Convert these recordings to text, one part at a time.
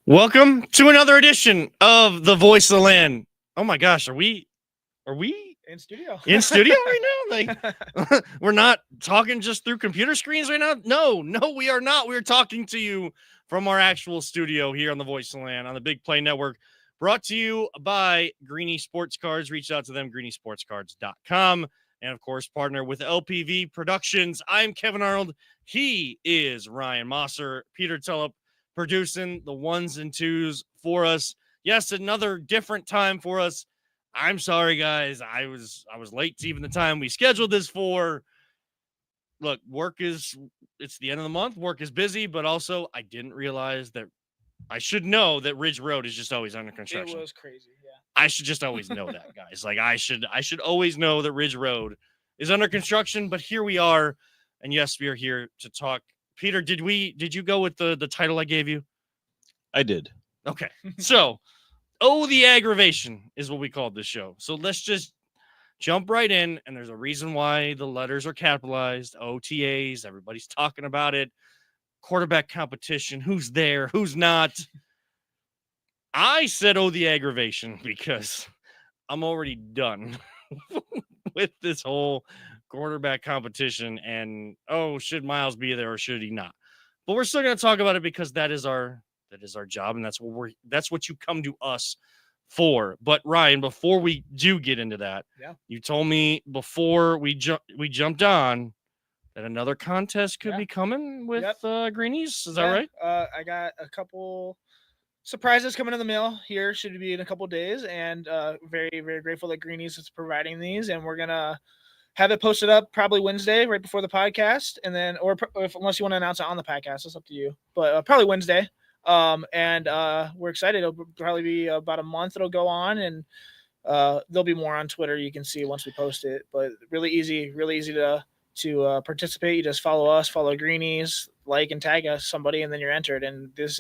Welcome to another edition of The Voice of the Land. Oh my gosh, are we In studio. in studio right now? Like we're not talking just through computer screens right now? No, we are not. We're talking to you from our actual studio here on The Voice of the Land on the Big Play Network. Brought to you by Greeny Sports Cards. Reach out to them, greenysportscards.com. And of course, partner with LPV Productions. I'm Kevin Arnold. He is Ryan Mosser. Peter Tullup producing the ones and twos for us. Yes, another different time for us. I'm sorry, guys. I was late to even the time we scheduled this for. Look, it's the end of the month. Work is busy, but also I didn't realize that I should know that Ridge Road is just always under construction. It was crazy, yeah. I should just always know that, guys. Like I should always know that Ridge Road is under construction, but here we are. And yes, we are here to talk. Peter, did you go with the title I gave you? I did. Okay. So, the aggravation is what we called this show. So let's just jump right in. And there's a reason why the letters are capitalized. OTAs, everybody's talking about it. Quarterback competition. Who's there? Who's not? I said, the aggravation because I'm already done with this whole quarterback competition. And, should Miles be there or should he not? But we're still going to talk about it because that is our job. And that's what you come to us for. But Ryan, before we do get into that, you told me before we jumped on that another contest could be coming with Greenies. Is that right? I got a couple surprises coming in the mail here. Should be in a couple days, and very, very grateful that Greenies is providing these, and we're gonna have it posted up probably Wednesday, right before the podcast, and then, unless you want to announce it on the podcast, it's up to you. But probably Wednesday. And we're excited. It'll probably be about a month. It'll go on, and there'll be more on Twitter. You can see once we post it. But really easy to participate. You just follow us, follow Greenies, like and tag us somebody, and then you're entered. And this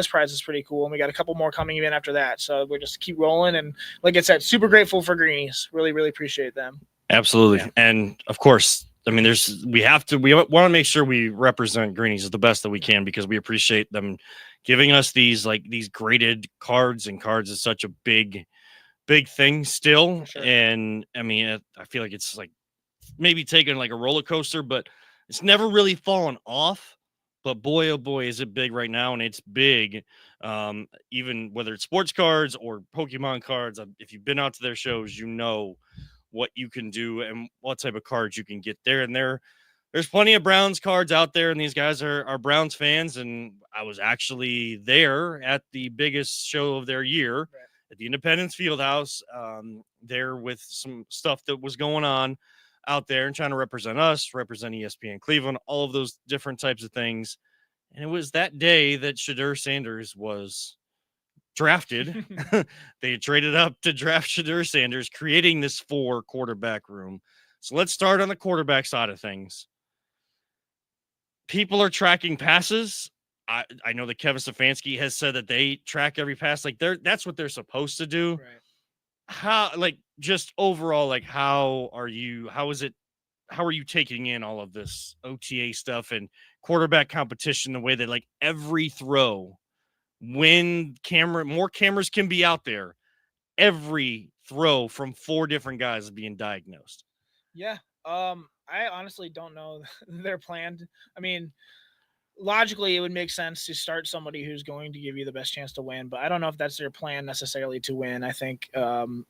prize is pretty cool. And we got a couple more coming in after that. So we're just keep rolling. And like I said, super grateful for Greenies. Really, really appreciate them. Absolutely. Yeah. And of course, I mean, we want to make sure we represent Greenies the best that we can because we appreciate them giving us these graded cards, and cards is such a big thing still. Sure. And I mean, I feel like it's like maybe taking like a roller coaster, but it's never really fallen off. But boy, oh boy, is it big right now. And it's big. Even whether it's sports cards or Pokemon cards, if you've been out to their shows, you know what you can do and what type of cards you can get there. And there's plenty of Browns cards out there, and these guys are Browns fans. And I was actually there at the biggest show of their year at the Independence Fieldhouse, there with some stuff that was going on out there and trying to represent us, represent ESPN Cleveland, all of those different types of things. And it was that day that Shadur Sanders was drafted. They traded up to draft Shadur Sanders, creating this 4 quarterback room. So let's start on the quarterback side of things. People are tracking passes. I know that Kevin Stefanski has said that they track every pass. Like that's what they're supposed to do. Right. How, like, just overall, like, how are you taking in all of this OTA stuff and quarterback competition, the way that like every throw, when more cameras can be out there, every throw from 4 different guys is being diagnosed? Yeah. I honestly don't know their plan. I mean, logically, it would make sense to start somebody who's going to give you the best chance to win, but I don't know if that's their plan necessarily to win. I think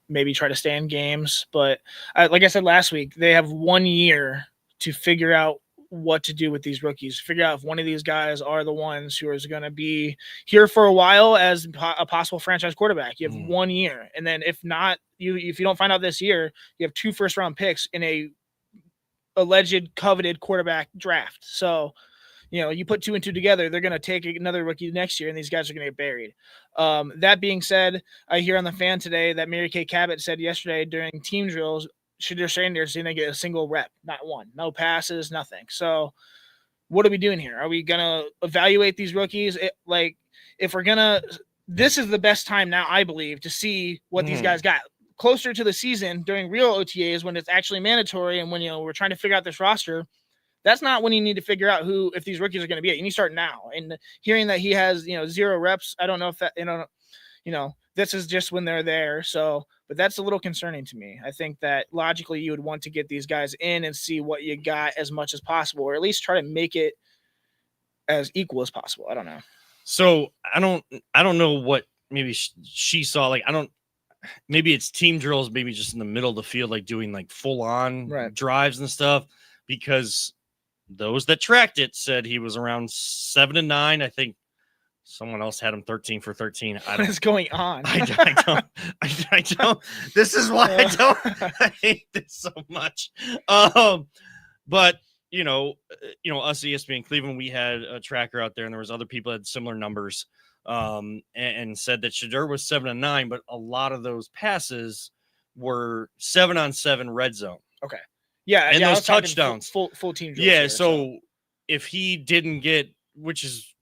maybe try to stay in games, but like I said last week, they have 1 year to figure out what to do with these rookies, figure out if one of these guys are the ones who is going to be here for a while as a possible franchise quarterback. You have 1 year. And then if not, if you don't find out this year, you have 2 first-round picks in a alleged coveted quarterback draft. So, you put 2 and 2 together, they're going to take another rookie next year, and these guys are going to get buried. That being said, I hear on the fan today that Mary Kay Cabot said yesterday during team drills, Shadur Sanders didn't get a single rep, not one, no passes, nothing. So what are we doing here? Are we going to evaluate these rookies? If we're going to, this is the best time now, I believe, to see what these guys got. Closer to the season during real OTAs when it's actually mandatory and when, we're trying to figure out this roster, That's not when you need to figure out if these rookies are going to be at. You need to start now. And hearing that he has, 0 reps, I don't know if that, this is just when they're there. So, but that's a little concerning to me. I think that logically you would want to get these guys in and see what you got as much as possible, or at least try to make it as equal as possible. I don't know. So I don't know what maybe she saw. Like, maybe it's team drills, maybe just in the middle of the field, like doing like full on drives and stuff, because those that tracked it said he was around 7 to 9. I think someone else had him 13 for 13. What is going on? I don't. This is why I hate this so much. But us ESPN Cleveland, we had a tracker out there, and there was other people that had similar numbers, and said that Shedeur was 7 to 9, but a lot of those passes were 7-on-7 red zone. Okay. Yeah, and those touchdowns, full team. Yeah, here, so if he didn't get, which is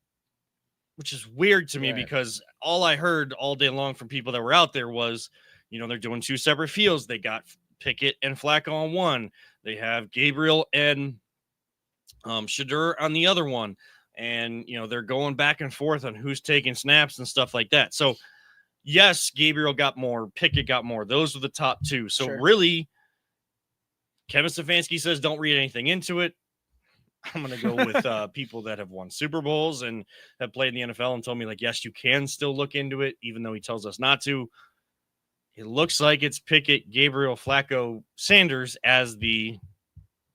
weird to me, because all I heard all day long from people that were out there was, they're doing 2 separate fields. They got Pickett and Flacco on one. They have Gabriel and Shedeur on the other one. And, they're going back and forth on who's taking snaps and stuff like that. So, yes, Gabriel got more. Pickett got more. Those were the top 2. So, really, Kevin Stefanski says don't read anything into it. I'm going to go with people that have won Super Bowls and have played in the NFL and told me, like, yes, you can still look into it, even though he tells us not to. It looks like it's Pickett, Gabriel, Flacco, Sanders as the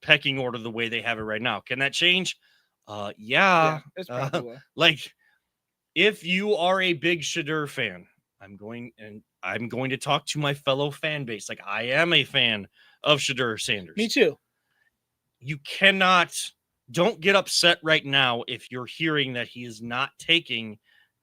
pecking order the way they have it right now. Can that change? Yeah. It's probably like, if you are a big Shedeur fan, I'm going to talk to my fellow fan base. Like, I am a fan of Shedeur Sanders. Me too. You don't get upset right now if you're hearing that he is not taking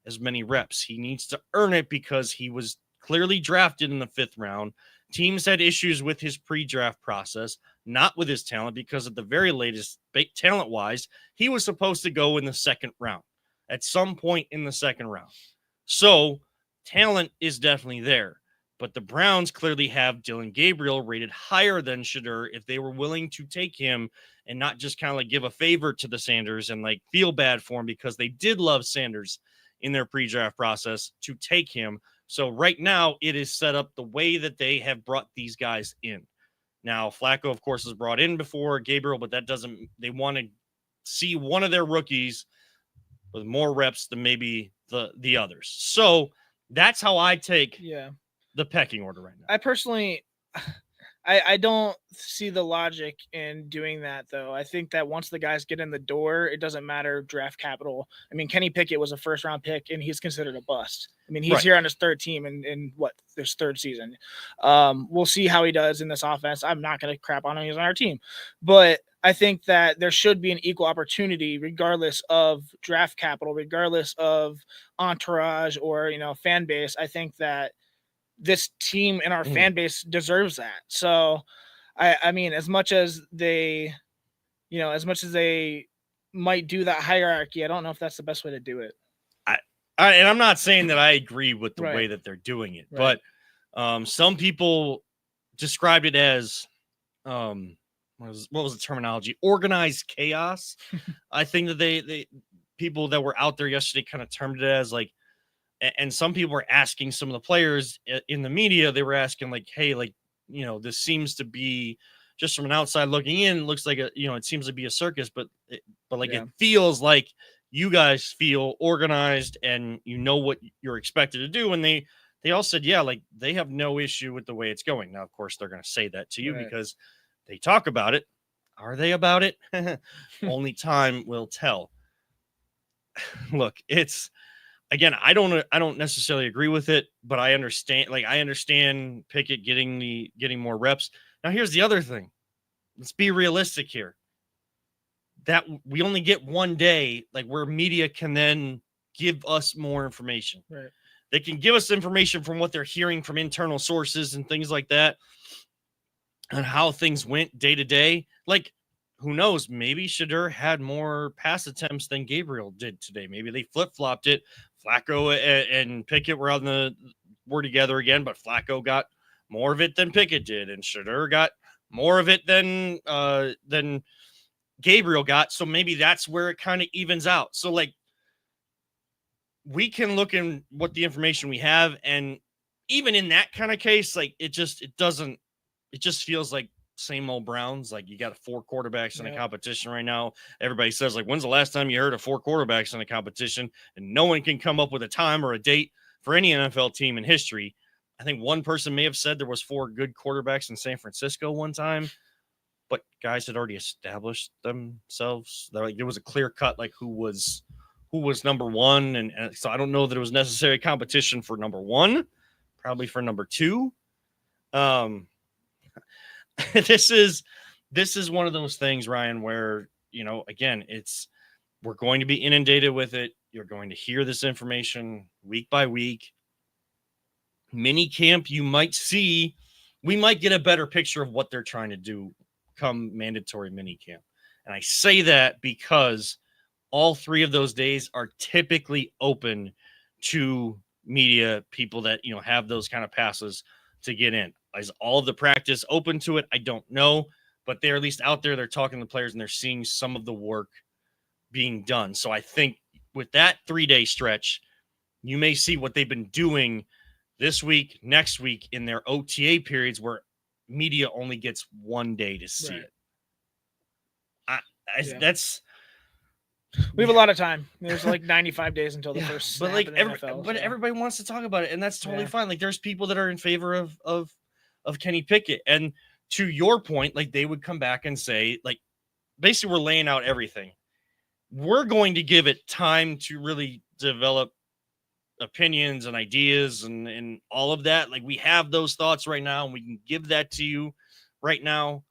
as many reps. He needs to earn it because he was clearly drafted in the 5th round. Teams had issues with his pre-draft process, not with his talent, because at the very latest, talent-wise, he was supposed to go in the 2nd round, at some point in the 2nd round. So talent is definitely there. But the Browns clearly have Dylan Gabriel rated higher than Shedeur if they were willing to take him and not just kind of like give a favor to the Sanders and like feel bad for him, because they did love Sanders in their pre-draft process to take him. So right now it is set up the way that they have brought these guys in. Now, Flacco, of course, was brought in before Gabriel, but they want to see one of their rookies with more reps than maybe the others. So that's how I take the pecking order right now. I personally, I don't see the logic in doing that, though. I think that once the guys get in the door, it doesn't matter draft capital. I mean, Kenny Pickett was a 1st-round pick, and he's considered a bust. I mean, he's here on his 3rd team in his 3rd season. We'll see how he does in this offense. I'm not going to crap on him. He's on our team. But I think that there should be an equal opportunity regardless of draft capital, regardless of entourage or, fan base. I think that this team and our fan base deserves that. So, I mean, as much as they might do that hierarchy, I don't know if that's the best way to do it. And I'm not saying that I agree with the way that they're doing it, but some people described it as, what was the terminology? Organized chaos. I think that they people that were out there yesterday kind of termed it as like, and some people were asking some of the players in the media, they were asking like, hey, like, this seems to be just from an outside looking in, looks like it seems to be a circus, but it feels like you guys feel organized and what you're expected to do. And they all said, yeah, like they have no issue with the way it's going. Now, of course, they're going to say that to you because they talk about it. Are they about it? Only time will tell. Look, it's, again, I don't necessarily agree with it, but I understand Pickett getting more reps. Now, here's the other thing. Let's be realistic here. That we only get one day, like where media can then give us more information. Right. They can give us information from what they're hearing from internal sources and things like that, and how things went day to day. Like, who knows? Maybe Shedeur had more pass attempts than Gabriel did today. Maybe they flip-flopped it. Flacco and Pickett were together again, but Flacco got more of it than Pickett did, and Shedeur got more of it than Gabriel got. So maybe that's where it kind of evens out. So like we can look in what the information we have, and even in that kind of case, like it just feels like same old Browns. Like you got 4 quarterbacks in a competition right now. Everybody says like, when's the last time you heard of 4 quarterbacks in a competition? And no one can come up with a time or a date for any NFL team in history. I think one person may have said there was 4 good quarterbacks in San Francisco one time, but guys had already established themselves. Like there was a clear cut, like who was number one. And so I don't know that it was necessary competition for number 1, probably for number 2. This is one of those things, Ryan, where, again, we're going to be inundated with it. You're going to hear this information week by week. Mini camp, we might get a better picture of what they're trying to do come mandatory mini camp. And I say that because all 3 of those days are typically open to media people that, have those kind of passes to get in. Is all of the practice open to it? I don't know, but they're at least out there. They're talking to the players and they're seeing some of the work being done. So I think with that 3-day stretch, you may see what they've been doing this week, next week in their OTA periods where media only gets 1 day to see it. We have a lot of time. There's like 95 days until the first. But like everybody wants to talk about it, and that's totally fine. Like there's people that are in favor of Kenny Pickett, and to your point, like they would come back and say, like, basically we're laying out everything. We're going to give it time to really develop opinions and ideas and all of that. Like we have those thoughts right now, and we can give that to you right now,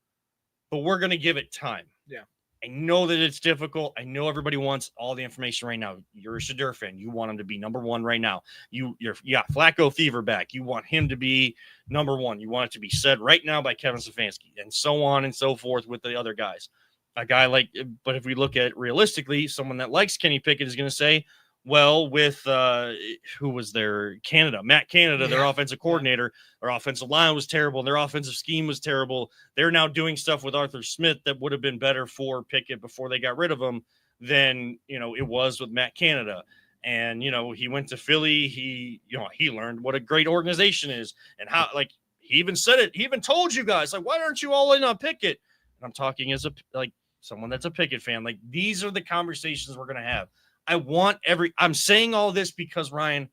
but we're going to give it time. Yeah. I know that it's difficult. I know everybody wants all the information right now. You're a Shedeur fan. You want him to be number 1 right now. You got Flacco fever back. You want him to be number 1. You want it to be said right now by Kevin Stefanski, and so on and so forth with the other guys. A guy like, but if we look at it realistically, someone that likes Kenny Pickett is going to say, well, with who was their Matt Canada, their offensive coordinator, their offensive line was terrible. Their offensive scheme was terrible. They're now doing stuff with Arthur Smith that would have been better for Pickett before they got rid of him than, it was with Matt Canada. And, he went to Philly. He learned what a great organization is and how, like, he even said it. He even told you guys, like, why aren't you all in on Pickett? And I'm talking as someone that's a Pickett fan. Like, these are the conversations we're going to have. I'm saying all this because, Ryan,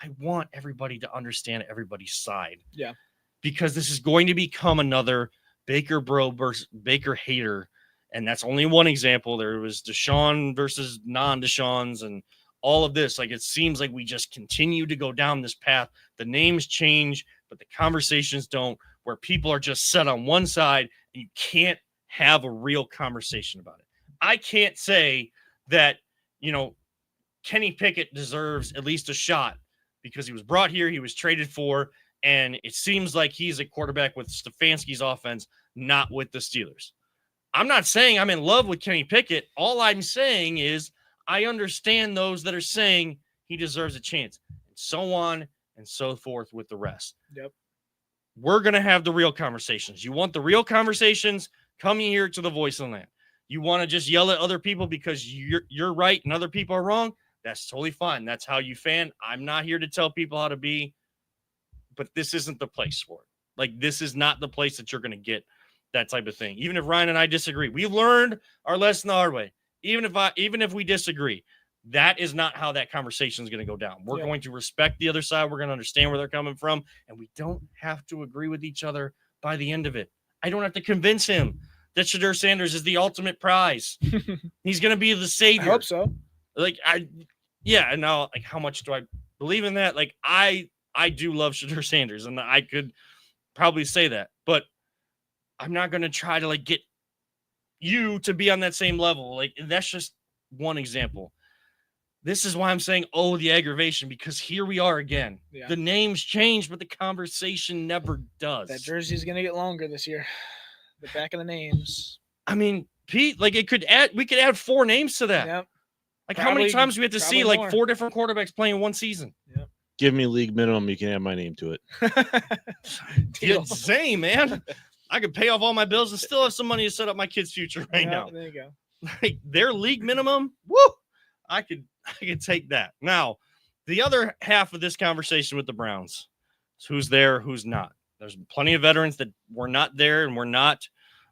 I want everybody to understand everybody's side. Yeah. Because this is going to become another Baker bro versus Baker hater. And that's only one example. There was Deshaun versus non-Deshaun's and all of this. Like, it seems like we just continue to go down this path. The names change, but the conversations don't, where people are just set on one side and you can't have a real conversation about it. I can't say that, Kenny Pickett deserves at least a shot because he was brought here, he was traded for, and it seems like he's a quarterback with Stefanski's offense, not with the Steelers. I'm not saying I'm in love with Kenny Pickett. All I'm saying is I understand those that are saying he deserves a chance, and so on and so forth with the rest. Yep. We're going to have the real conversations. You want the real conversations? Come here to the Voice of the Land. You want to just yell at other people because you're right and other people are wrong? That's totally fine. That's how you fan. I'm not here to tell people how to be, but this isn't the place for it. Like, this is not the place that you're going to get that type of thing. Even if Ryan and I disagree, we've learned our lesson the hard way. Even if we disagree, that is not how that conversation is going to go down. We're going to respect the other side. We're going to understand where they're coming from, and we don't have to agree with each other by the end of it. I don't have to convince him that Shedeur Sanders is the ultimate prize. He's going to be the savior. I hope so. And now, like, how much do I believe in that? Like, I do love Shedeur Sanders, and I could probably say that, but I'm not going to try to, like, get you to be on that same level. Like, that's just one example. This is why I'm saying, the aggravation, because here we are again. Yeah. The names change, but the conversation never does. That jersey's going to get longer this year. The back of the names. I mean, Pete, like, we could add 4 names to that. Yep. Like, how many times do we have to see more. Like 4 different quarterbacks playing one season? Yep. Give me league minimum. You can add my name to it. Same, man. I could pay off all my bills and still have some money to set up my kid's future right now. There you go. Like their league minimum, woo! I could take that. Now, the other half of this conversation with the Browns is who's there, who's not. There's plenty of veterans that were not there and were not.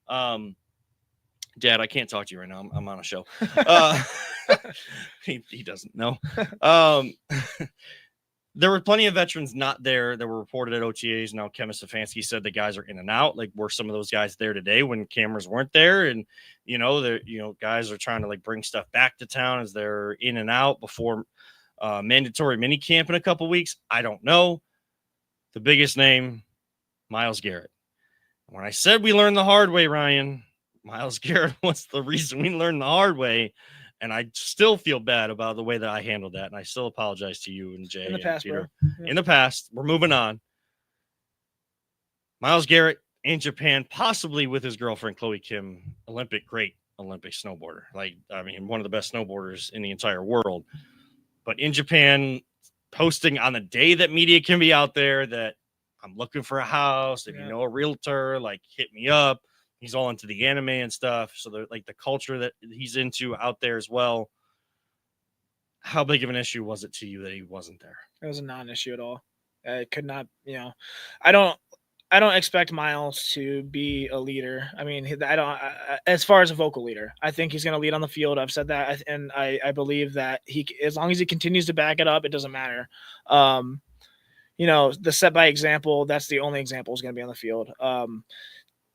Dad, I can't talk to you right now. I'm on a show. He doesn't know. There were plenty of veterans not there that were reported at OTAs. Now, Kevin Stefanski said the guys are in and out. Like, were some of those guys there today when cameras weren't there? And, guys are trying to like bring stuff back to town as they're in and out before mandatory mini camp in a couple weeks. I don't know. The biggest name, Myles Garrett. When I said we learned the hard way, Ryan, Myles Garrett was the reason we learned the hard way. And I still feel bad about the way that I handled that. And I still apologize to you and Jay in the past, Peter. Bro. Yeah. In the past, we're moving on. Myles Garrett in Japan, possibly with his girlfriend, Chloe Kim, great Olympic snowboarder. One of the best snowboarders in the entire world. But in Japan, posting on the day that media can be out there that I'm looking for a house. If you know a realtor, like hit me up. He's all into the anime and stuff. So the culture that he's into out there as well. How big of an issue was it to you that he wasn't there? It was a non-issue at all. It could not, I don't expect Myles to be a leader. I mean, as far as a vocal leader, I think he's going to lead on the field. I've said that. And I believe that as long as he continues to back it up, it doesn't matter. The set by example, that's the only example is going to be on the field.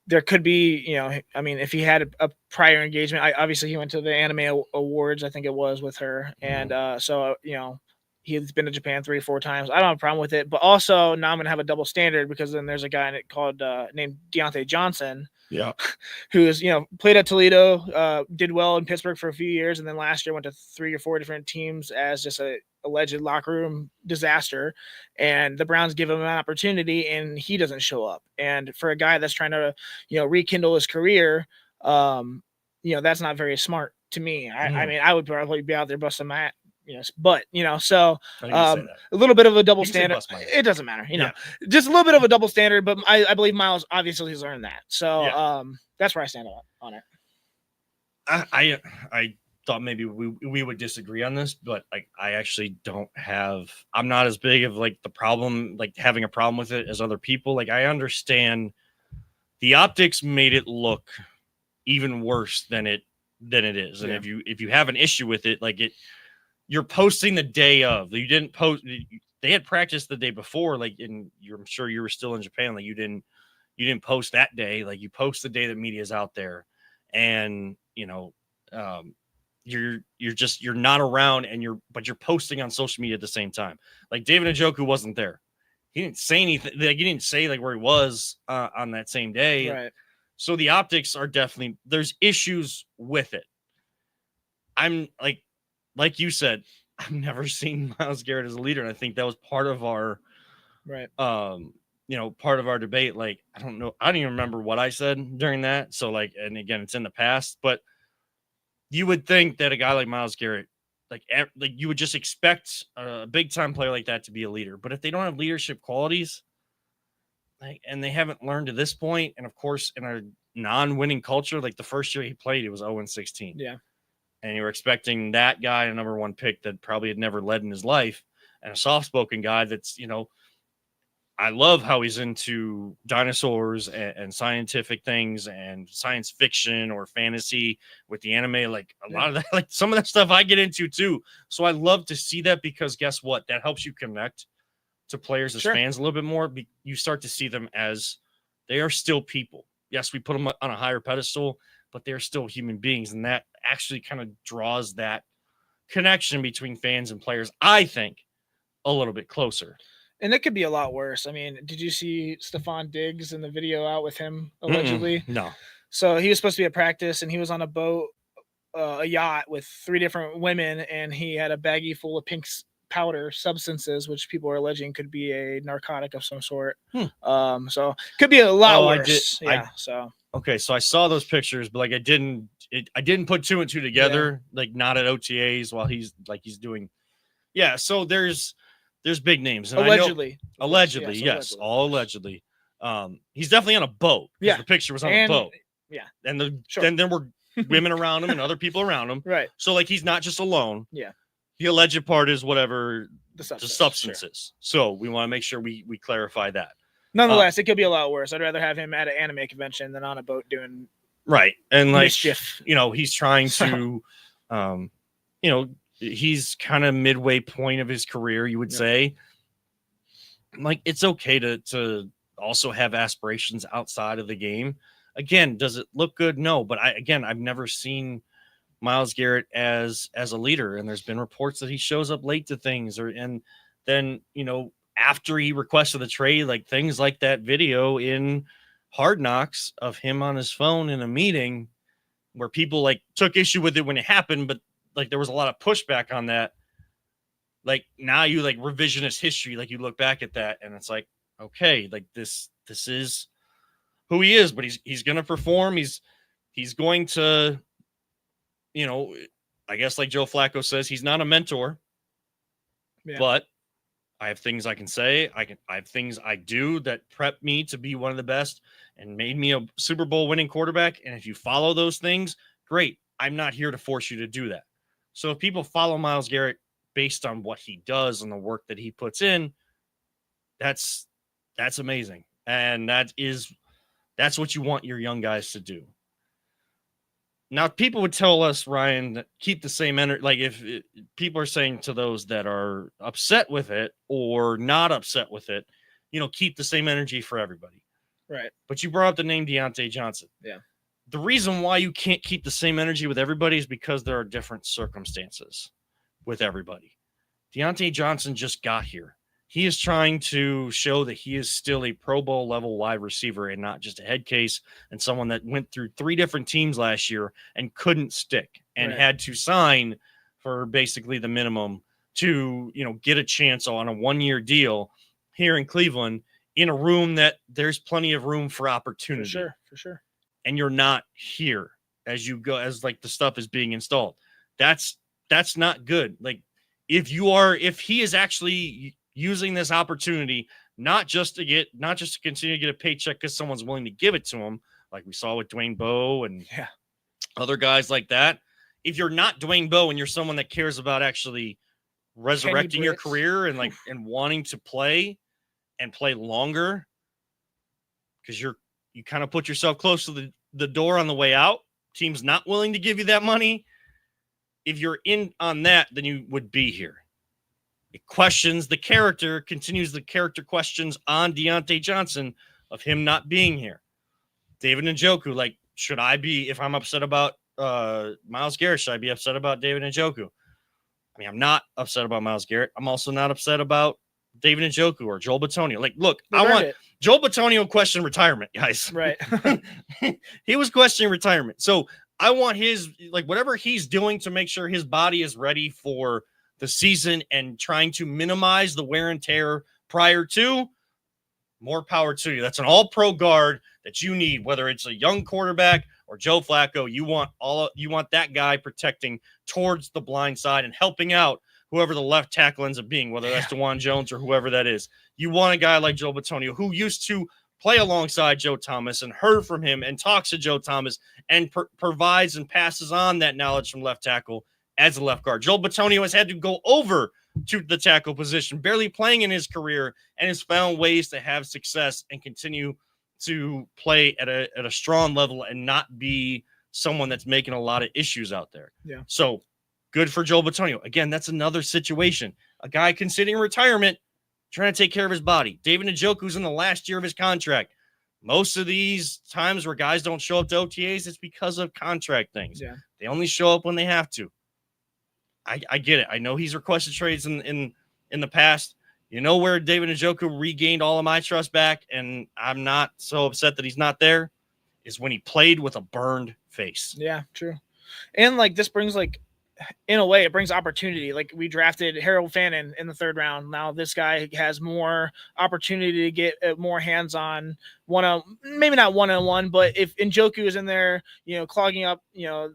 There could be, if he had a prior engagement, obviously he went to the anime awards, I think it was with her. And he's been to Japan 3 or 4 times. I don't have a problem with it, but also now I'm going to have a double standard because then there's a guy named Deontay Johnson. Yeah. Who is, played at Toledo, did well in Pittsburgh for a few years. And then last year went to 3 or 4 different teams as just a alleged locker room disaster. And the Browns give him an opportunity and he doesn't show up. And for a guy that's trying to, rekindle his career, that's not very smart to me. I mean, I would probably be out there busting my but so a little bit of a double standard. It doesn't matter, just a little bit of a double standard. But I believe Myles obviously has learned that. So that's where I stand on it. I thought maybe we would disagree on this, but I actually I'm not as big of having a problem with it as other people. I understand the optics made it look even worse than it is. And if you have an issue with it, you're posting the day of. You didn't post. They had practice the day before. I'm sure you were still in Japan. You didn't post that day. You post the day that media's out there, and you're not around, but you're posting on social media at the same time. David Njoku wasn't there. He didn't say anything. He didn't say where he was on that same day. Right. So the optics are definitely, there's issues with it. I'm like you said, I've never seen Myles Garrett as a leader. And I think that was part of our, part of our debate. I don't know. I don't even remember what I said during that. So and again, it's in the past, but you would think that a guy like Myles Garrett, you would just expect a big time player like that to be a leader. But if they don't have leadership qualities, and they haven't learned to this point, and of course, in a non-winning culture, the first year he played, it was 0-16. Yeah. And you were expecting that guy, a number 1 pick that probably had never led in his life, and a soft-spoken guy that's, I love how he's into dinosaurs and scientific things and science fiction or fantasy with the anime. A lot of that, some of that stuff I get into too. So I love to see that because guess what? That helps you connect to players as fans a little bit more. You start to see them as they are still people. Yes, we put them on a higher pedestal, but they're still human beings. And that actually kind of draws that connection between fans and players, I think, a little bit closer. And it could be a lot worse. I mean, did you see Stephon Diggs in the video out with him allegedly? No. So he was supposed to be at practice and he was on a boat, a yacht with 3 different women, and he had a baggie full of pink powder substances, which people are alleging could be a narcotic of some sort. So could be a lot worse. Okay, so I saw those pictures, but I didn't put 2 and 2 together. Not at OTAs while he's doing. Yeah, so there's big names. And allegedly. Allegedly, yes, all allegedly. He's definitely on a boat because Yeah. the picture was on a boat. Yeah. And Sure. then there were women around him and other people around him. Right. So like he's not just alone. Yeah. The alleged part is whatever The the substance. substance Sure. is. So we want to make sure we clarify that. Nonetheless, it could be a lot worse. I'd rather have him at an anime convention than on a boat doing right. And like mischief. you know, he's trying to you know, he's kind of midway point of his career, you would say. Like it's okay to also have aspirations outside of the game. Again, does it look good? No, but I've never seen Myles Garrett as a leader, and there's been reports that he shows up late to things, and then you know after he requested the trade, like things like that video in Hard Knocks of him on his phone in a meeting where people like took issue with it when it happened, but like there was a lot of pushback on that. Like now you like revisionist history, like you look back at that and it's like, okay, like this is who he is, but he's gonna perform. He's going to, you know, I guess like Joe Flacco says, he's not a mentor, but I have things I can say. I have things I do that prep me to be one of the best and made me a Super Bowl winning quarterback. And if you follow those things, great. I'm not here to force you to do that. So if people follow Myles Garrett based on what he does and the work that he puts in, that's amazing. And that's what you want your young guys to do. Now, people would tell us, Ryan, that keep the same energy. Like people are saying to those that are upset with it or not upset with it, you know, keep the same energy for everybody. Right. But you brought up the name Deontay Johnson. Yeah. The reason why you can't keep the same energy with everybody is because there are different circumstances with everybody. Deontay Johnson just got here. He is trying to show that he is still a Pro Bowl level wide receiver and not just a head case and someone that went through 3 different teams last year and couldn't stick and had to sign for basically the minimum to, you know, get a chance on a 1-year deal here in Cleveland in a room that there's plenty of room for opportunity. For sure. And you're not here as you go, as like the stuff is being installed. That's not good. Like if he is actually using this opportunity, not just to continue to get a paycheck because someone's willing to give it to him, like we saw with Dwayne Bowe and other guys like that. If you're not Dwayne Bowe and you're someone that cares about actually resurrecting your career and like and wanting to play and play longer, because you kind of put yourself close to the door on the way out. Team's not willing to give you that money. If you're in on that, then you would be here. It questions the character, continues the character questions on Deontay Johnson of him not being here. David Njoku, like, should I be, if I'm upset about Myles Garrett, should I be upset about David Njoku? I mean, I'm not upset about Myles Garrett. I'm also not upset about David Njoku or Joel Bitonio. Like, look, I want Joel Bitonio question retirement, guys. Right. He was questioning retirement. So I want his, like, whatever he's doing to make sure his body is ready for the season and trying to minimize the wear and tear prior to, more power to you. That's an all-pro guard that you need, whether it's a young quarterback or Joe Flacco. You want that guy protecting towards the blind side and helping out whoever the left tackle ends up being, whether that's DeJuan Jones or whoever that is. You want a guy like Joe Bitonio who used to play alongside Joe Thomas and heard from him and talks to Joe Thomas and provides and passes on that knowledge from left tackle as a left guard. Joel Bitonio has had to go over to the tackle position, barely playing in his career, and has found ways to have success and continue to play at a strong level and not be someone that's making a lot of issues out there. Yeah. So good for Joel Bitonio. Again, that's another situation. A guy considering retirement, trying to take care of his body. David Njoku's in the last year of his contract. Most of these times where guys don't show up to OTAs, it's because of contract things. Yeah. They only show up when they have to. I get it. I know he's requested trades in the past. You know where David Njoku regained all of my trust back, and I'm not so upset that he's not there, is when he played with a burned face. Yeah, true. And like this brings like, in a way, it brings opportunity. Like we drafted Harold Fannin in the 3rd round. Now this guy has more opportunity to get more hands-on maybe not one-on-one, but if Njoku is in there, you know, clogging up, you know,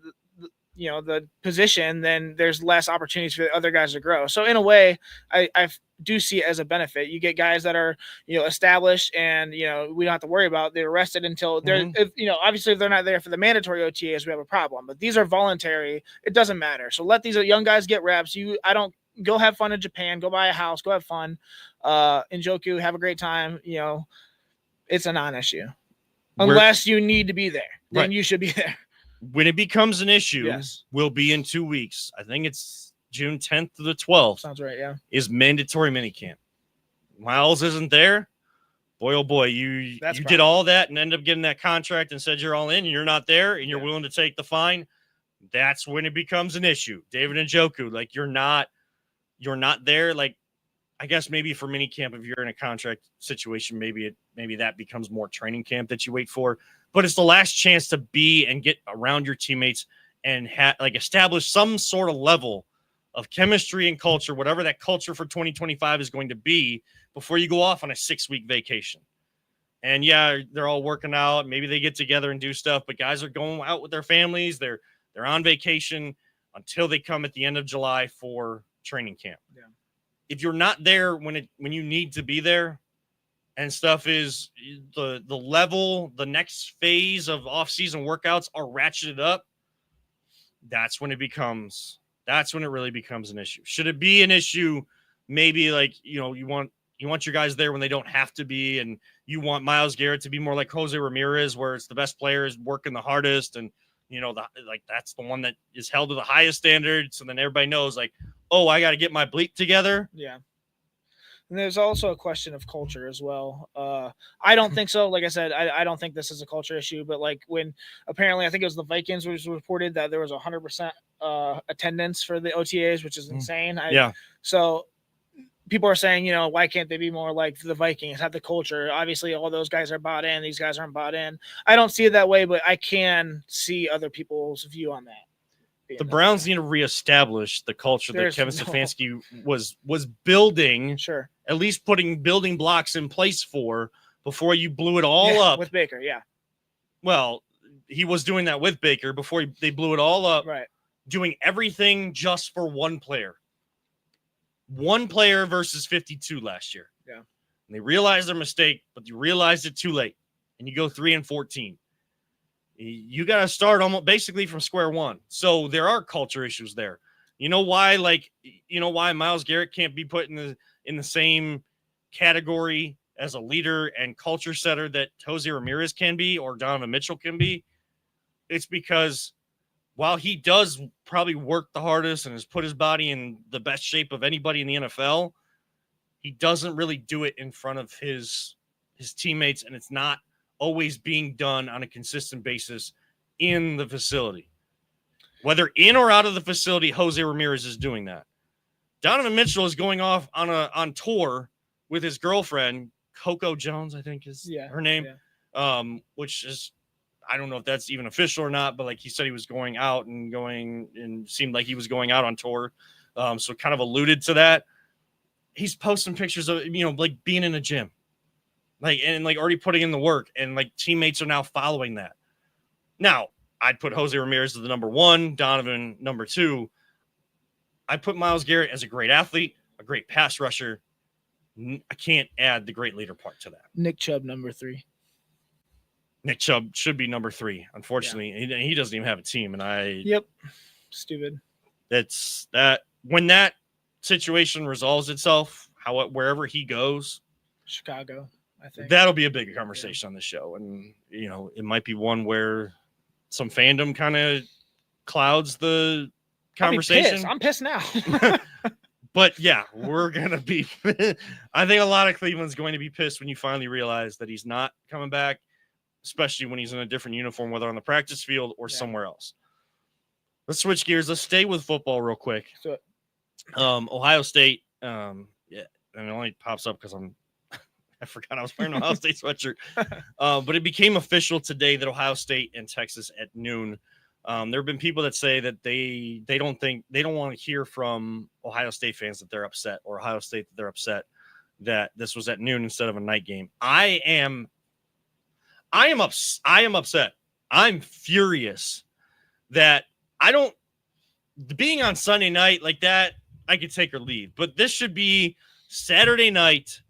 the position, then there's less opportunities for the other guys to grow. So in a way, I do see it as a benefit. You get guys that are established, and we don't have to worry about they're arrested until they're obviously if they're not there for the mandatory OTAs, we have a problem. But these are voluntary. It doesn't matter. So let these young guys get reps. I don't go have fun in Japan. Go buy a house. Go have fun. In Joku, have a great time. It's a non-issue unless you need to be there. Then you should be there. When it becomes an issue, will be in 2 weeks. I think it's June 10th to the 12th. Sounds right, yeah. Is mandatory minicamp. Miles isn't there. Boy, oh boy, you did all that and ended up getting that contract and said you're all in and you're not there and you're willing to take the fine. That's when it becomes an issue. David Njoku, like you're not there. Like, I guess maybe for minicamp, if you're in a contract situation, maybe that becomes more training camp that you wait for. But it's the last chance to be and get around your teammates and establish some sort of level of chemistry and culture, whatever that culture for 2025 is going to be, before you go off on a 6-week vacation. And yeah, they're all working out. Maybe they get together and do stuff, but guys are going out with their families. They're on vacation until they come at the end of July for training camp. Yeah. If you're not there when you need to be there, and stuff is the level, the next phase of off-season workouts are ratcheted up, that's when it really becomes an issue. Should it be an issue? Maybe like, you want your guys there when they don't have to be, and you want Myles Garrett to be more like Jose Ramirez, where it's the best players working the hardest, and that's the one that is held to the highest standard. So then everybody knows, like, oh, I got to get my bleep together. Yeah. And there's also a question of culture as well. I don't think so. Like I said, I don't think this is a culture issue, but like when apparently I think it was the Vikings was reported that there was 100% attendance for the OTAs, which is insane. So people are saying, why can't they be more like the Vikings, have the culture? Obviously, all those guys are bought in. These guys aren't bought in. I don't see it that way, but I can see other people's view on that. The Browns need to reestablish the culture that Kevin Stefanski was building. Sure. At least putting building blocks in place for before you blew it all up. With Baker, yeah. Well, he was doing that with Baker before they blew it all up. Right. Doing everything just for one player. One player versus 52 last year. Yeah. And they realized their mistake, but you realized it too late. And you go 3-14. You got to start almost basically from square one. So there are culture issues there. You know why Myles Garrett can't be put in the same category as a leader and culture setter that Jose Ramirez can be or Donovan Mitchell can be? It's because while he does probably work the hardest and has put his body in the best shape of anybody in the NFL, he doesn't really do it in front of his teammates, and it's not always being done on a consistent basis in the facility. Whether in or out of the facility, Jose Ramirez is doing that. Donovan Mitchell is going off on tour with his girlfriend, Coco Jones, I think is her name, which is, I don't know if that's even official or not, but like he said he was going out and seemed like he was going out on tour. So kind of alluded to that. He's posting pictures of, like being in a gym. And already putting in the work, and like teammates are now following that. Now, I'd put Jose Ramirez as the number one, Donovan number two. I put Myles Garrett as a great athlete, a great pass rusher. I can't add the great leader part to that. Nick Chubb, number 3. Nick Chubb should be number 3. Unfortunately, he doesn't even have a team, and Yep, stupid. That's that. When that situation resolves itself, wherever he goes, Chicago. I think that'll be a big conversation on the show. And, it might be one where some fandom kind of clouds the conversation. I'm pissed now. But yeah, we're going to be, I think a lot of Cleveland's going to be pissed when you finally realize that he's not coming back, especially when he's in a different uniform, whether on the practice field or somewhere else. Let's switch gears. Let's stay with football real quick. Ohio State. And it only pops up because I forgot I was wearing an Ohio State sweatshirt. But it became official today that Ohio State and Texas at noon. There have been people that say that they don't want to hear from Ohio State fans that they're upset, or Ohio State that they're upset that this was at noon instead of a night game. I am upset. I'm furious that I don't being on Sunday night like that, I could take or leave. But this should be Saturday night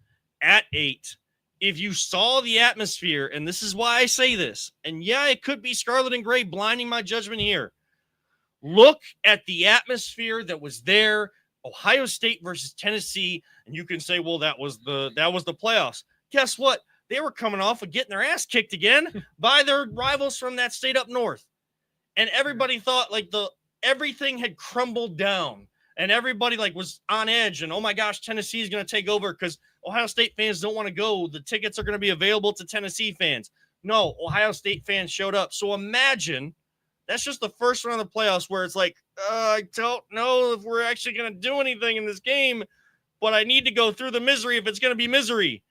at 8. If you saw the atmosphere, and this is why I say this, and yeah, it could be Scarlet and Gray blinding my judgment here. Look at the atmosphere that was there, Ohio State versus Tennessee, and you can say, well, that was the playoffs. Guess what? They were coming off of getting their ass kicked again by their rivals from that state up north. And everybody thought like everything had crumbled down and everybody like was on edge and, oh my gosh, Tennessee is going to take over because Ohio State fans don't want to go. The tickets are going to be available to Tennessee fans. No, Ohio State fans showed up. So imagine that's just the first round of the playoffs where it's like, I don't know if we're actually going to do anything in this game, but I need to go through the misery if it's going to be misery.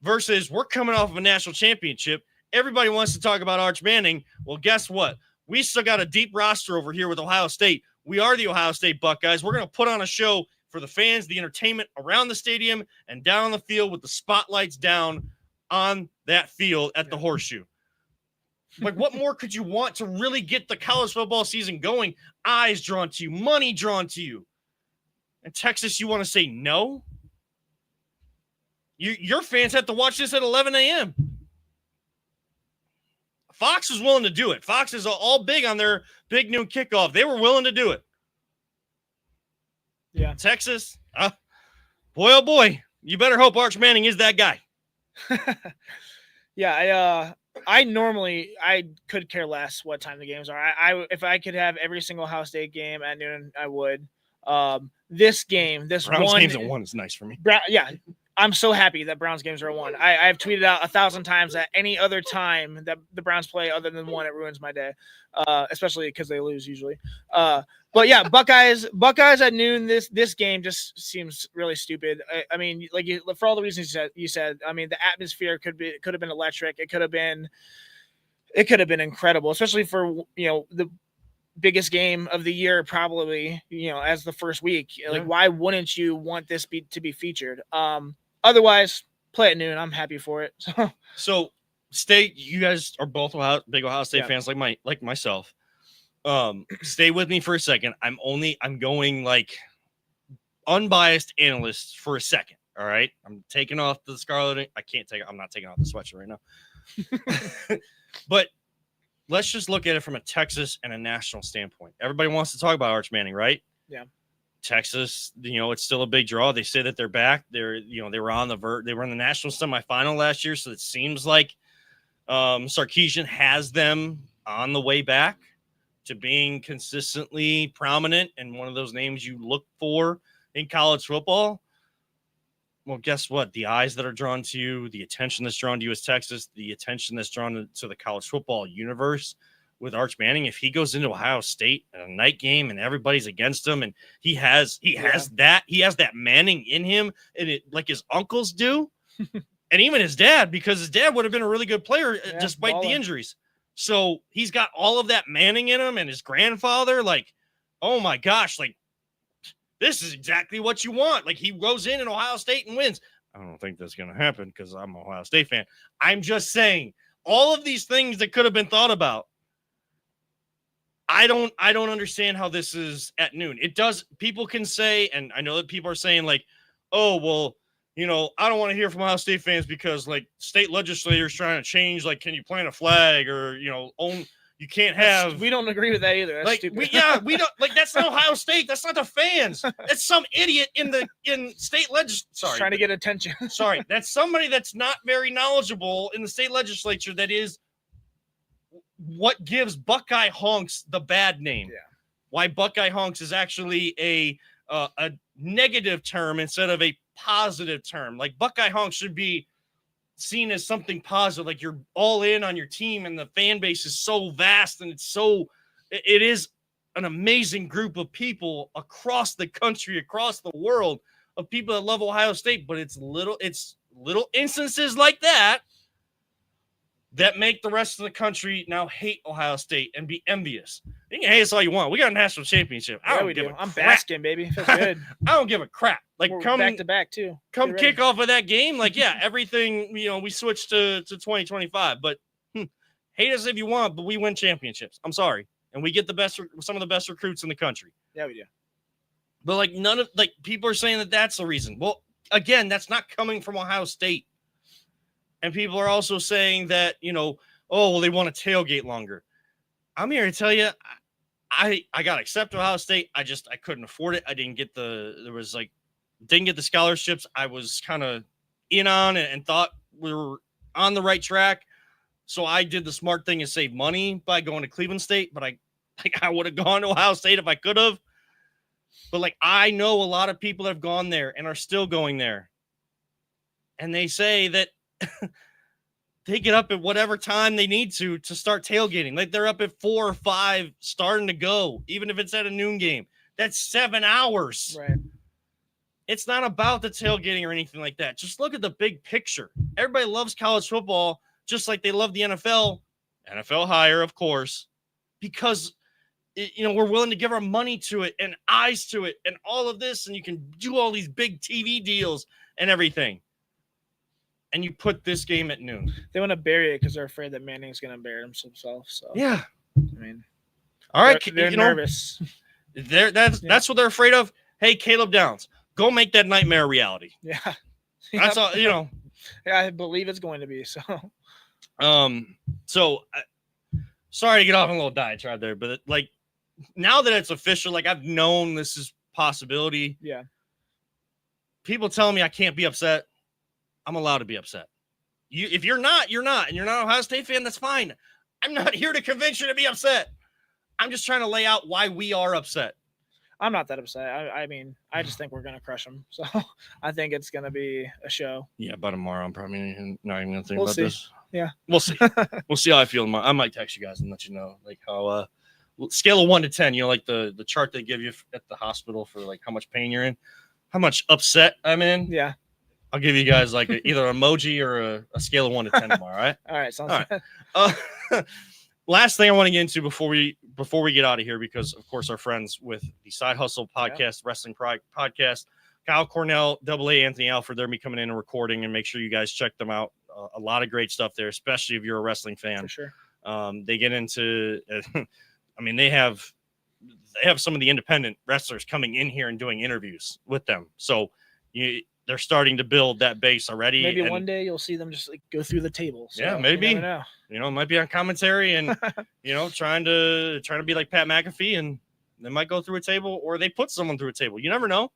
Versus we're coming off of a national championship. Everybody wants to talk about Arch Manning. Well, guess what? We still got a deep roster over here with Ohio State. We are the Ohio State Buckeyes. We're going to put on a show for the fans, the entertainment around the stadium and down on the field with the spotlights down on that field at the Horseshoe. Like, what more could you want to really get the college football season going? Eyes drawn to you, money drawn to you. And Texas, you want to say no? Your fans have to watch this at 11 a.m. Fox was willing to do it. Fox is all big on their big noon kickoff. They were willing to do it. Yeah. Texas, boy, oh boy, you better hope Arch Manning is that guy. Yeah, I could care less what time the games are. I if I could have every single Ohio State game at noon, I would. This Browns games at 1 is nice for me. Yeah. I'm so happy that Browns games are at 1. I've tweeted out 1,000 times that any other time that the Browns play other than 1, it ruins my day, especially because they lose usually. But yeah, Buckeyes at noon. This game just seems really stupid. I mean, like for all the reasons you said. I mean, the atmosphere could have been electric. It could have been incredible, especially for the biggest game of the year, probably as the first week. Like, why wouldn't you want this to be featured? Otherwise, play at noon. I'm happy for it. So, you guys are both big Ohio State fans like myself. Stay with me for a second. I'm going like unbiased analyst for a second. All right. I'm taking off the Scarlet. I'm not taking off the sweatshirt right now. But let's just look at it from a Texas and a national standpoint. Everybody wants to talk about Arch Manning, right? Yeah. Texas, it's still a big draw. They say that they're back. They were on the they were in the national semifinal last year, so it seems like Sarkisian has them on the way back to being consistently prominent and one of those names you look for in college football. Well, guess what? The eyes that are drawn to you, the attention that's drawn to you as Texas, the attention that's drawn to the college football universe with Arch Manning, if he goes into Ohio State in a night game and everybody's against him and he has that Manning in him and it like his uncles do and even his dad, because his dad would have been a really good player despite the injuries. So he's got all of that Manning in him and his grandfather, like, oh my gosh, like this is exactly what you want. Like he goes in Ohio State and wins. I don't think that's going to happen because I'm an Ohio State fan. I'm just saying all of these things that could have been thought about. I don't understand how this is at noon. It does. People can say, and I know that people are saying like, oh, well, I don't want to hear from Ohio State fans because like state legislators trying to change, like, can you plant a flag or, you can't have. We don't agree with that either. That's like, stupid. we don't like, that's not Ohio State. That's not the fans. It's some idiot in state legislature. Sorry. Trying to get attention. Sorry. That's somebody that's not very knowledgeable in the state legislature. That is what gives Buckeye honks the bad name. Yeah. Why Buckeye honks is actually a negative term instead of a positive term. Like Buckeye honks should be seen as something positive, like you're all in on your team and the fan base is so vast and it is an amazing group of people across the country, across the world of people that love Ohio State, but it's little instances like that make the rest of the country now hate Ohio State and be envious. You can hate us all you want. We got a national championship. I'm basking, baby. Feels good. I don't give a crap. Like We're come back to back too. Come kick off of that game. Like, yeah, everything, we switched to 2025, but hate us if you want, but we win championships. I'm sorry. and we get some of the best recruits in the country. Yeah, we do. But like none of like people are saying that that's the reason. Well, again, that's not coming from Ohio State. And people are also saying that, oh, well, they want to tailgate longer. I'm here to tell you, I got accepted to Ohio State. I couldn't afford it. I didn't get didn't get the scholarships I was kind of in on and thought we were on the right track. So I did the smart thing and saved money by going to Cleveland State, but I would have gone to Ohio State if I could have. But like, I know a lot of people that have gone there and are still going there. And they say that they get up at whatever time they need to start tailgating. Like they're up at 4 or 5 starting to go, even if it's at a noon game. That's 7 hours. Right. It's not about the tailgating or anything like that. Just look at the big picture. Everybody loves college football just like they love the NFL. NFL higher, of course, because we're willing to give our money to it and eyes to it and all of this, and you can do all these big TV deals and everything. And you put this game at noon. They want to bury it because they're afraid that Manning's going to bury himself. So yeah, I mean, all right, they're nervous. That's what they're afraid of. Hey, Caleb Downs, go make that nightmare a reality. Yeah, that's all. Yeah, I believe it's going to be so. Sorry to get off on a little diatribe there, but like now that it's official, like I've known this is possibility. Yeah. People telling me I can't be upset. I'm allowed to be upset. If you're not, you're not. And you're not an Ohio State fan, that's fine. I'm not here to convince you to be upset. I'm just trying to lay out why we are upset. I'm not that upset. I mean, I just think we're going to crush them. So I think it's going to be a show. Yeah, by tomorrow, I'm probably not even going to think about this. Yeah. We'll see. We'll see how I feel. I might text you guys and let you know, like how scale of 1 to 10, like the chart they give you at the hospital for like how much pain you're in, how much upset I'm in. Yeah. I'll give you guys like either an emoji or a scale of 1 to 10 tomorrow. All right. All right. Sounds all good. Right. Last thing I want to get into before we get out of here, because of course our friends with the Side Hustle podcast, Wrestling Pride podcast, Kyle Cornell, AA Anthony Alford, they're going to be coming in and recording, and make sure you guys check them out. A lot of great stuff there, especially if you're a wrestling fan. For sure. They get into, I mean, they have some of the independent wrestlers coming in here and doing interviews with them. So they're starting to build that base already. Maybe one day you'll see them just like go through the table. So yeah, maybe. You never know. It might be on commentary and trying to be like Pat McAfee, and they might go through a table, or they put someone through a table. You never know.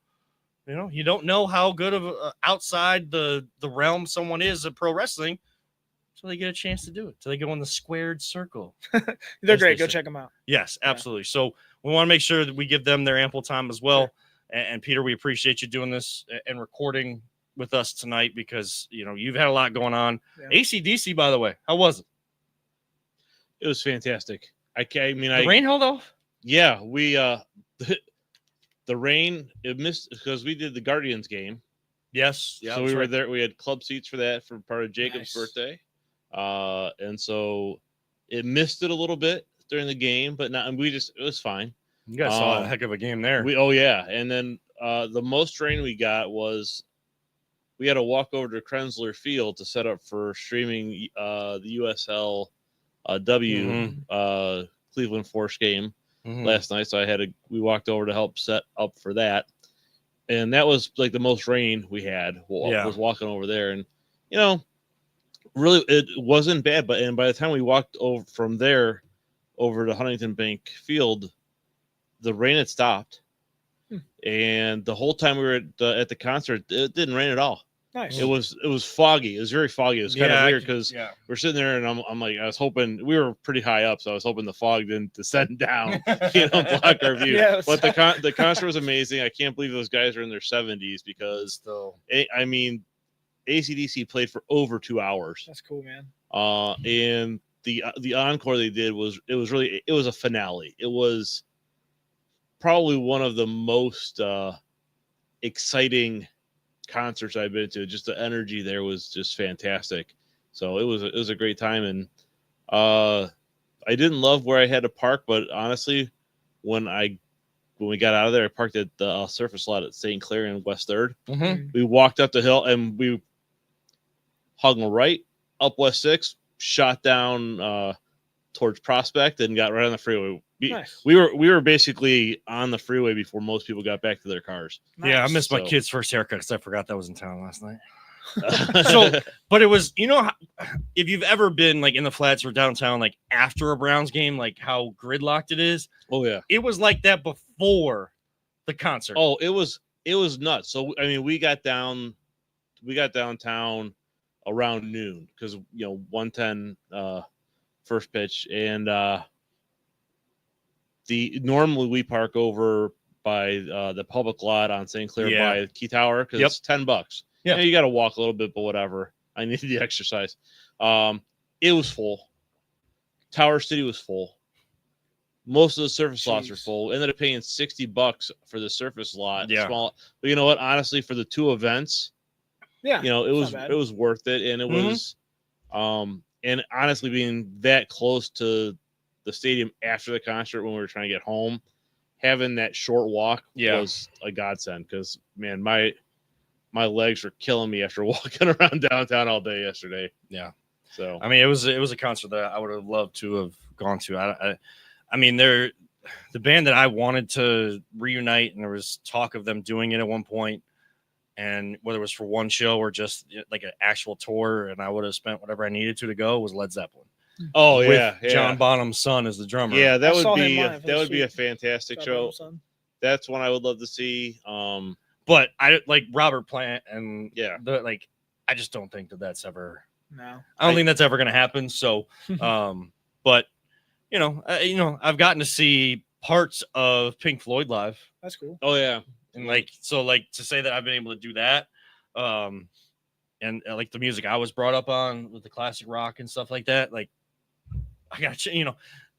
You don't know how good of outside the realm someone is of pro wrestling until they get a chance to do it. Till they go in the squared circle. They're great. Go check them out. Yes, absolutely. Yeah. So we want to make sure that we give them their ample time as well. Sure. And Peter, we appreciate you doing this and recording with us tonight, because you've had a lot going on. Yeah. AC/DC, by the way, how was it? It was fantastic. The rain held off? Yeah, we the rain, it missed because we did the Guardians game. Yes. Yeah. So we were there. We had club seats for that for part of Jacob's birthday. And so it missed it a little bit during the game, but it was fine. You guys saw a heck of a game there. And then the most rain we got was we had to walk over to Krensler Field to set up for streaming the USL Cleveland Force game last night. So we walked over to help set up for that. And that was like the most rain we had was walking over there. And, really it wasn't bad. And by the time we walked over from there over to Huntington Bank Field, the rain had stopped. And the whole time we were at the concert, it didn't rain at all. Nice. It was foggy. It was very foggy. It was kind of weird because we're sitting there and I'm like, I was hoping we were pretty high up, so I was hoping the fog didn't descend down, block our view. But the concert was amazing. I can't believe those guys are in their 70s because AC/DC played for over 2 hours. That's cool, man. And the encore they did was a finale. It was probably one of the most exciting concerts I've been to. Just the energy there was just fantastic. So it was a great time. And I didn't love where I had to park, but honestly, when we got out of there, I parked at the surface lot at St. Clair in West 3rd. Mm-hmm. We walked up the hill and we hung right up West 6, shot down towards Prospect, and got right on the freeway. Nice. We were basically on the freeway before most people got back to their cars. Nice. Yeah, I missed my kid's first haircut because I forgot that was in town last night. But it was, if you've ever been like in the flats or downtown, like after a Browns game, like how gridlocked it is. Oh yeah, it was like that before the concert. Oh, it was nuts. So I mean, we got downtown around noon because 1:10 first pitch, and normally we park over by the public lot on St. Clair by Key Tower because it's $10. Yeah, you got to walk a little bit, but whatever. I needed the exercise. It was full. Tower City was full. Most of the surface lots are full. Ended up paying $60 for the surface lot. Yeah. Small, but you know what? Honestly, for the two events, it was worth it, and it was, and honestly, being that close to the stadium after the concert when we were trying to get home, having that short walk was a godsend. Because man, my legs were killing me after walking around downtown all day yesterday. Yeah. So I mean, it was a concert that I would have loved to have gone to. I mean, they're the band that I wanted to reunite, and there was talk of them doing it at one point, and whether it was for one show or just like an actual tour, and I would have spent whatever I needed to go, was Led Zeppelin. Oh with John Bonham's son as the drummer. Yeah, that would be a fantastic show. That's one I would love to see. But I like Robert Plant, and I just don't think that's ever. No, I don't think that's ever going to happen. So, but. I've gotten to see parts of Pink Floyd live. That's cool. Oh yeah, and to say that I've been able to do that, and like the music I was brought up on with the classic rock and stuff like that. Like, I got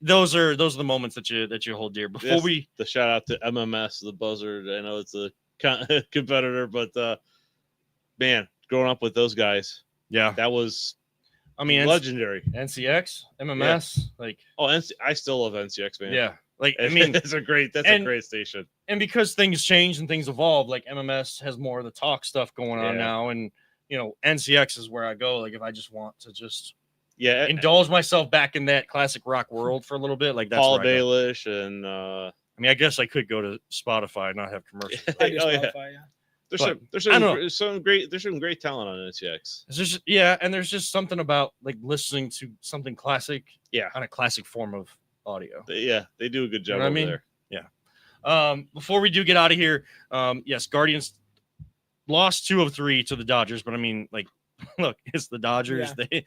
those are the moments that you hold dear. Before the shout out to MMS, the Buzzard. I know it's a competitor, but man, growing up with those guys, that was. I mean, legendary. NCX, MMS, I still love NCX, man. Yeah, it's a great station. And because things change and things evolve, like MMS has more of the talk stuff going on now, and NCX is where I go. Like if I just want to indulge myself back in that classic rock world for a little bit, like that's Paul Baelish and I mean, I guess I could go to Spotify and not have commercials. Spotify, There's some great talent on NCX. There's just something about like listening to something classic, on a classic form of audio. They do a good job over there. Yeah. Before we do get out of here, yes, Guardians lost 2 of 3 to the Dodgers, but I mean, like, look, it's the Dodgers. They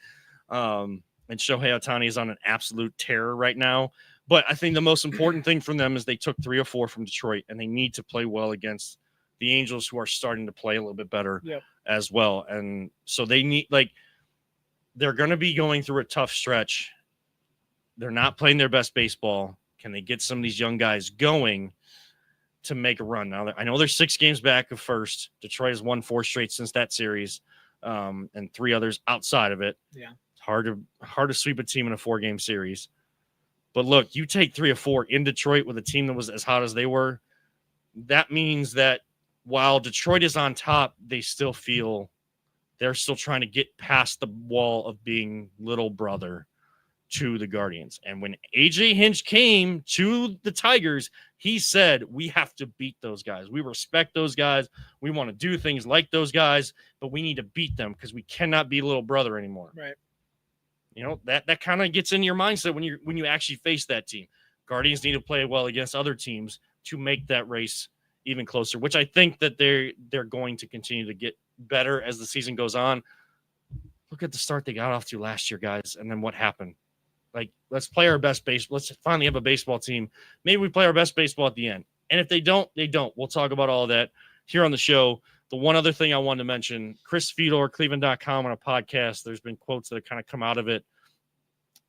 and Shohei Ohtani is on an absolute terror right now. But I think the most important thing from them is they took 3 or 4 from Detroit, and they need to play well against the Angels, who are starting to play a little bit better as well. And so they need, they're going to be going through a tough stretch. They're not playing their best baseball. Can they get some of these young guys going to make a run? Now, I know they're 6 games back of first. Detroit has won 4 straight since that series, and 3 others outside of it. Yeah. It's hard to sweep a team in a 4-game series. But look, you take 3 or 4 in Detroit with a team that was as hot as they were. That means that while Detroit is on top, they still feel they're still trying to get past the wall of being little brother to the Guardians. And when AJ Hinch came to the Tigers, he said, we have to beat those guys. We respect those guys. We want to do things like those guys, but we need to beat them because we cannot be little brother anymore. Right. That kind of gets in your mindset when you actually face that team. Guardians need to play well against other teams to make that race even closer, which I think that they're going to continue to get better as the season goes on. Look at the start they got off to last year, guys, and then what happened. Like, let's play our best baseball. Let's finally have a baseball team. Maybe we play our best baseball at the end. And if they don't, they don't. We'll talk about all that here on the show. The one other thing I wanted to mention, Chris Fedor, Cleveland.com, on a podcast, there's been quotes that have kind of come out of it.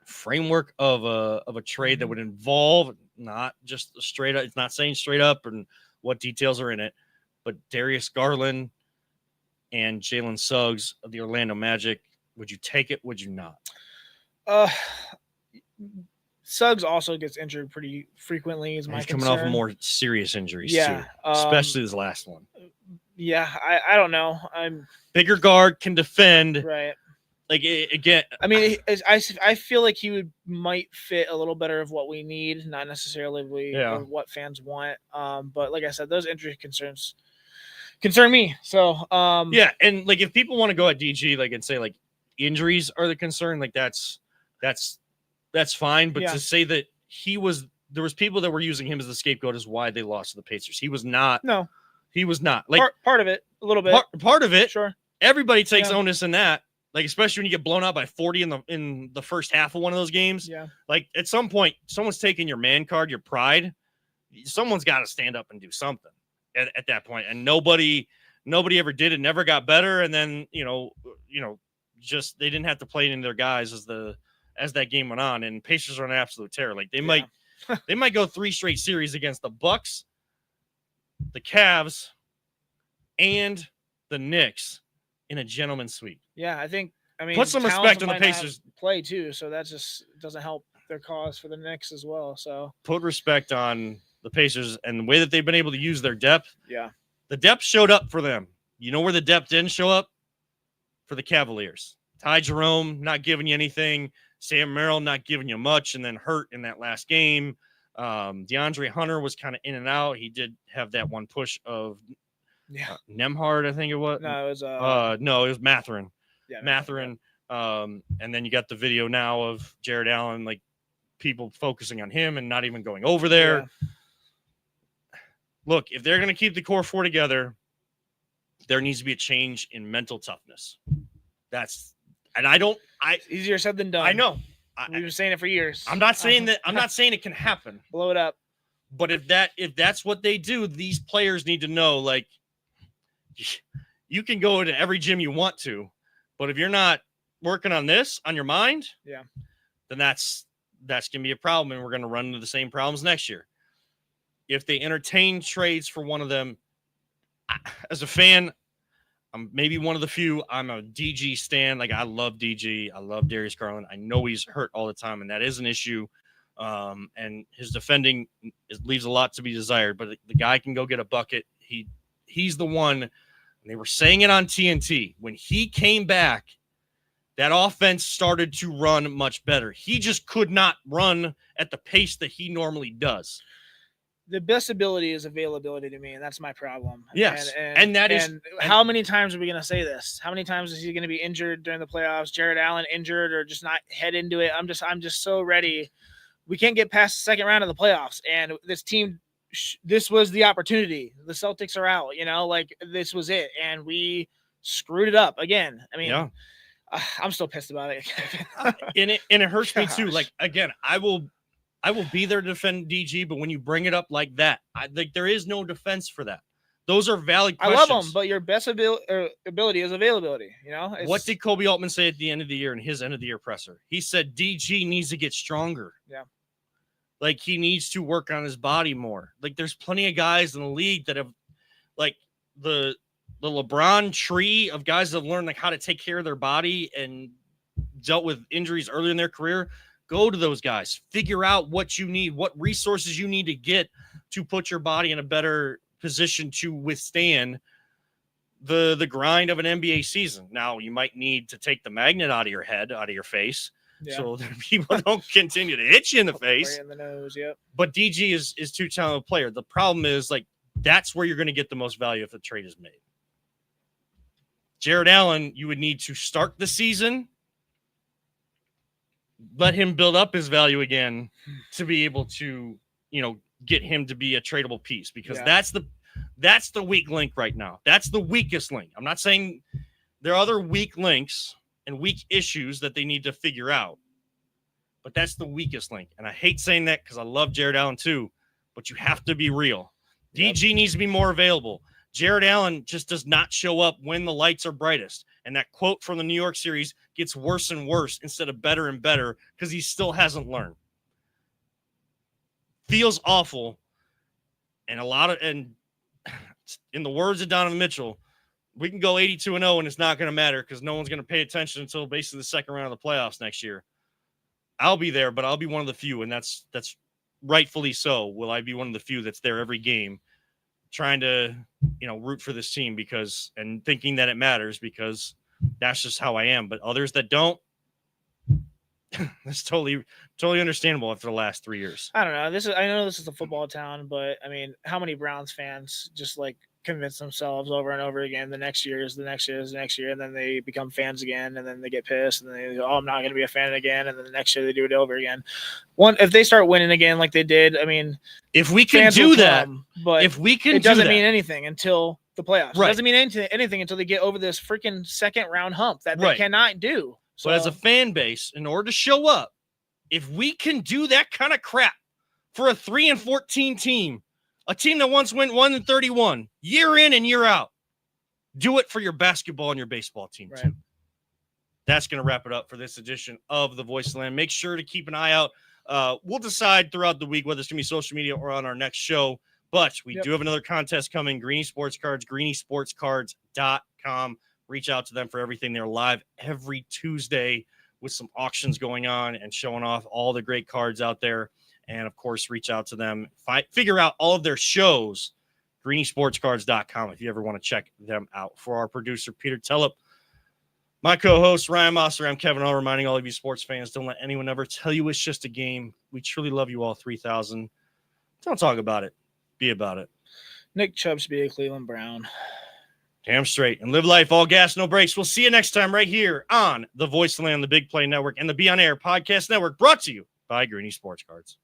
Framework of a trade that would involve not just straight up, it's not saying straight up and what details are in it, but Darius Garland and Jalen Suggs of the Orlando Magic. Would you take it? Would you not? Suggs also gets injured pretty frequently. Is my He's concern. Coming off of more serious injuries too, especially this last one. Yeah, I don't know. I'm bigger guard, can defend. Right. Like again, I mean, I feel like he might fit a little better of what we need, not necessarily or what fans want. But like I said, those injury concerns concern me. So yeah, and like if people want to go at DG like and say like injuries are the concern, like that's fine. But to say that there was people that were using him as the scapegoat is why they lost to the Pacers. He was not. No, he was not. Like part of it, a little bit. Part of it, sure. Everybody takes onus in that. Like especially when you get blown out by 40 in the first half of one of those games. Yeah. Like at some point, someone's taking your man card, your pride. Someone's got to stand up and do something at that point. And nobody ever did it. Never got better. And then just they didn't have to play in their guys as that game went on. And Pacers are an absolute terror. Like they might go 3 straight series against the Bucks, the Cavs, and the Knicks in a gentleman's sweep. Yeah, I mean, put some respect on the Pacers play too, so that just doesn't help their cause for the Knicks as well. So put respect on the Pacers and the way that they've been able to use their depth. Yeah, the depth showed up for them. You know where the depth didn't show up? For the Cavaliers. Ty Jerome not giving you anything. Sam Merrill not giving you much, and then hurt in that last game. DeAndre Hunter was kind of in and out. He did have that one push of Nemhard, I think it was. No, it was it was Mathurin. Yeah, Mathurin. And then you got the video now of Jared Allen, like people focusing on him and not even going over there. Yeah. Look, if they're going to keep the core 4 together, there needs to be a change in mental toughness. Easier said than done. I know. We've been saying it for years. I'm not saying that. I'm not saying it can happen. Blow it up. But if that's what they do, these players need to know, like, you can go to every gym you want to, but if you're not working on this on your mind, then that's gonna be a problem, and we're gonna run into the same problems next year. If they entertain trades for one of them, as a fan, I'm maybe one of the few. I'm a DG stan. Like I love DG. I love Darius Garland. I know he's hurt all the time, and that is an issue. And his defending leaves a lot to be desired. But the guy can go get a bucket. He's the one. And they were saying it on TNT when he came back. That offense started to run much better. He just could not run at the pace that he normally does. The best ability is availability to me, and that's my problem. Yes, and how many times are we going to say this? How many times is he going to be injured during the playoffs? Jared Allen injured or just not head into it? I'm just so ready. We can't get past the second round of the playoffs, and this team, this was the opportunity. The Celtics are out, like this was it, and we screwed it up again. I mean, I'm still pissed about it. and it hurts me too. Like again, I will be there to defend DG, but when you bring it up like that, there is no defense for that. Those are valid questions. I love them, but your best ability is availability. What did Kobe Altman say at the end of the year in his end of the year presser? He said DG needs to get stronger. Yeah. Like he needs to work on his body more. Like there's plenty of guys in the league that have like the LeBron tree of guys that have learned like how to take care of their body and dealt with injuries early in their career. Go to those guys, figure out what you need, what resources you need to get to put your body in a better position to withstand the grind of an NBA season. Now you might need to take the magnet out of your head, out of your face. So that people don't continue to hit you in the face. In the nose, yep. But DG is too talented a player. The problem is like that's where you're going to get the most value if the trade is made. Jared Allen, you would need to start the season, let him build up his value again to be able to, get him to be a tradable piece because that's the weak link right now. That's the weakest link. I'm not saying there are other weak links and weak issues that they need to figure out, but that's the weakest link. And I hate saying that because I love Jared Allen too, but you have to be real. DG needs to be more available. Jared Allen just does not show up when the lights are brightest. And that quote from the New York series gets worse and worse instead of better and better because he still hasn't learned. Feels awful. And in the words of Donovan Mitchell, we can go 82-0 and it's not going to matter because no one's going to pay attention until basically the second round of the playoffs next year. I'll be there, but I'll be one of the few, and that's rightfully so. Will I be one of the few that's there every game trying to, root for this team and thinking that it matters because that's just how I am. But others that don't, that's totally understandable after the last 3 years. I don't know. I know this is a football town, but I mean, how many Browns fans just like convince themselves over and over again the next year is the next year is the next year, and then they become fans again, and then they get pissed, and they go, oh, I'm not going to be a fan again, and then the next year they do it over again. If they start winning again like they did, I mean, if we can do that, but if we can, it doesn't mean anything until the playoffs. Right. It doesn't mean anything until they get over this freaking second round hump that they cannot do. So, but as a fan base, in order to show up, if we can do that kind of crap for a 3-14 team, a team that once went 1-31 year in and year out, do it for your basketball and your baseball team too. That's going to wrap it up for this edition of The Voice of the Land. Make sure to keep an eye out. We'll decide throughout the week whether it's going to be social media or on our next show. But we do have another contest coming. Greeny Sports Cards, greenysportscards.com. Reach out to them for everything. They're live every Tuesday with some auctions going on and showing off all the great cards out there. And, of course, reach out to them. Figure out all of their shows, greenysportscards.com, if you ever want to check them out. For our producer, Peter Tellup, my co-host, Ryan Mosser, I'm Kevin All, reminding all of you sports fans, don't let anyone ever tell you it's just a game. We truly love you all 3,000. Don't talk about it. Be about it. Nick Chubb should be a Cleveland Brown. Damn straight. And live life, all gas, no breaks. We'll see you next time right here on The Voice of the Land, the Big Play Network, and the Be On Air Podcast Network, brought to you by Greeny Sports Cards.